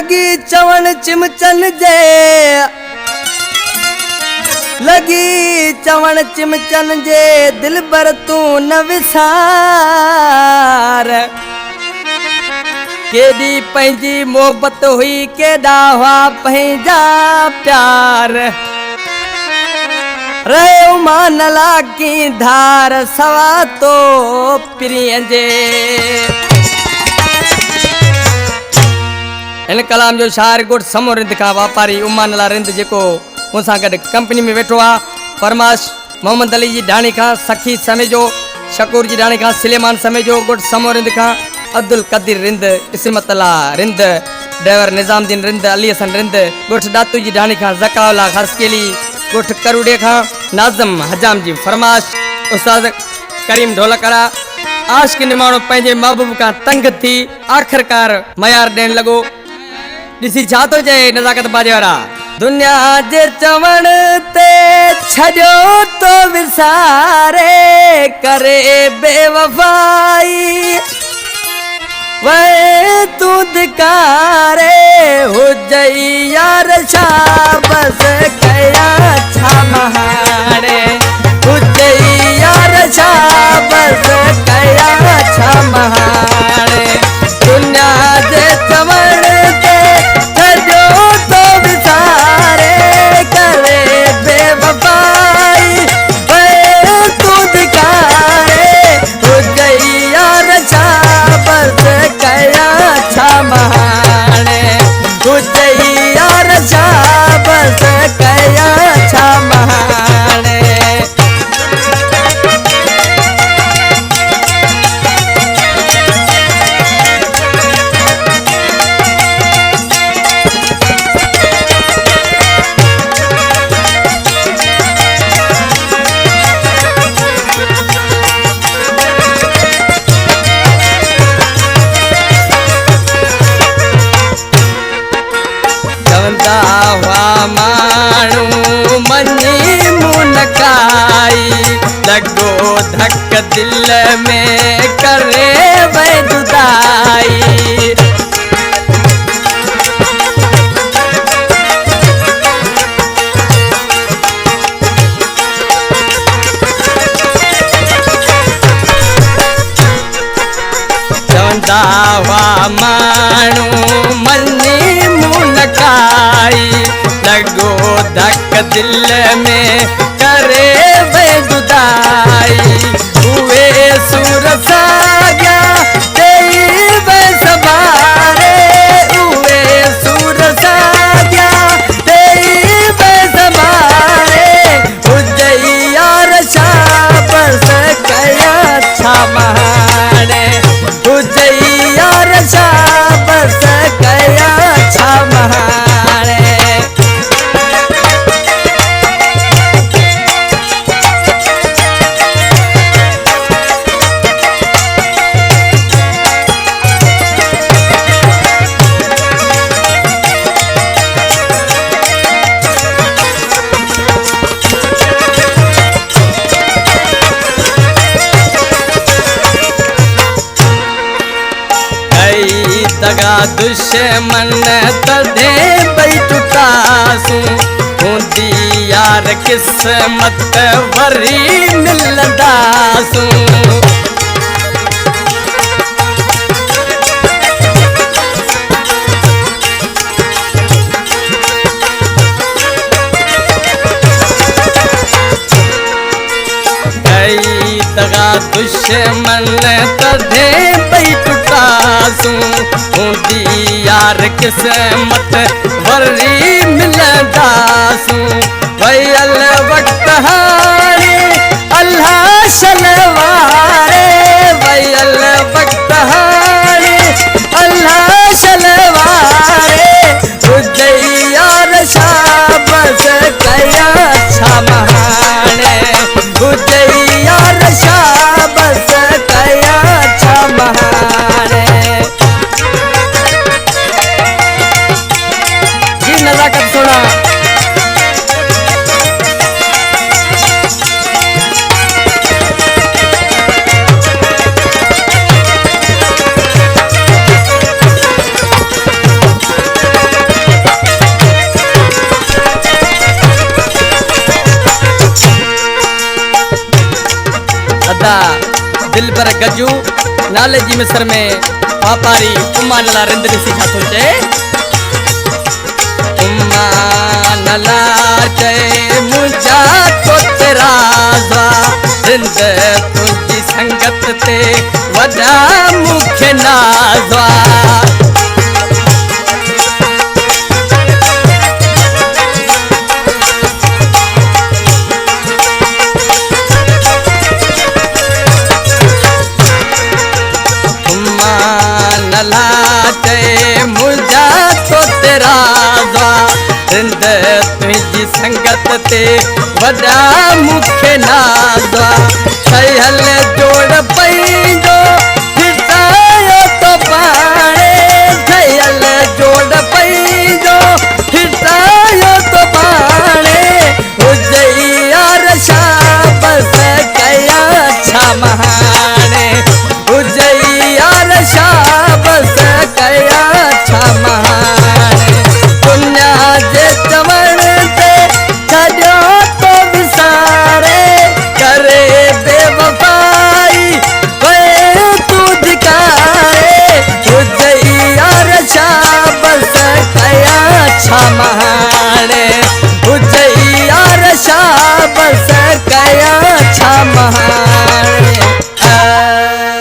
लगी चवण चिमचन जे लगी चवण चिमचन जे दिलबर तू न विसार केडी पंहिंजी मोहब्बत हुई केडा हुआ पंहिंजा प्यार रे मान लागी धार सवा तो प्रिय जे इन कलाम जो शार गुट समो रिंद का वापारी उमानला रिंद जेको मूंसां गॾु कंपनी में वेठो आहे फरमाश मोहम्मद अली जी ढाणी खां सखी समेजो शकूर जी ढाणी खां सुलेमान समेजो गुट समो रिंद खां अब्दुल कदीर रिंद इस्मत अला रिंद ड्राइवर निजामुद्दीन रिंद अली हसन रिंद गुट दातू जी ढाणी खां ज़काउल्ला खसखेली गुट करूड़े खां नाज़म हजाम जी फरमाश उस्ताद करीम ढोलकड़ा आशिक निमाणो पंहिंजे महबूब खां तंग थी आखिरकार मयार ॾियण लॻो ॾिसी छा थो चए नज़ाकत बाजे वारा दुनिया जे चवण ते छॾियो तो विसारे करे बेवफाई वे तू धिकारे हुजई यार छा बस कया छा महाणे हुजई यार छा बस कया छा महाणे दुनिया जे चवण ते छॾियो तो विसारे करे बेवफाई वे तू धिकारे हुजई यार छा बस कया छा महाणे हुजई यार छा बस कया छा महाणे माण्हू मनी मुनकाई लॻो धक दिल में करे वई जुदाई चवंदा हुआ माण्हू मनी मुनकाई लगो धक दिल में करे वे जुदाई हुए सूर साॻिया देई वे सवारे हुए सूर साॻिया देई वे सवारे हुजई यार छा बस कया छा महाणे हुजई यार छा बस कया छा महाणे दगा दुश्मन तदे बई टुटासूं हूंदी यार किस्मत वरी मिलंदासूं दगा दुश्मन तदे बई टुटासूं हूंदी यार किस्मत वरी मिलंदासूं वयल वक्त हाणे अल्लाह शलवारे वयल वक्त हाणे अल्लाह शलवारे हुजई यार छा बस कया छा महाणे हुजई यार छा बस कया छा महाणे जी नज़ाकत सुना अदा दिलबर गजू नाले जी मिसर में वापारी उम्मा नला रिंद ॾिसी छा थो चए उम्मा नला चए मुंहिंजा तो तेरा रिंद तुंहिंजी संगत ते वॾा मूंखे नाज़ मुझा तो तेरा रिंद तुझी संगत ते वॾा मूंखे नाज़ ठहियल जोड़ पंहिंजो हिटायो तो पाणे ठहियल जोड़ पंहिंजो हिटायो तो पाणे हुजे यार शाबस कया छा महाणे हुजे यार शाबस कया छा महाणे दुनिया जे चवण ते छॾियो तो विसारे करे बेवफाई वे तू धिकारे हुजे यार शाबस कया छा महाणे हुजे यार शाबस कया छा महाणे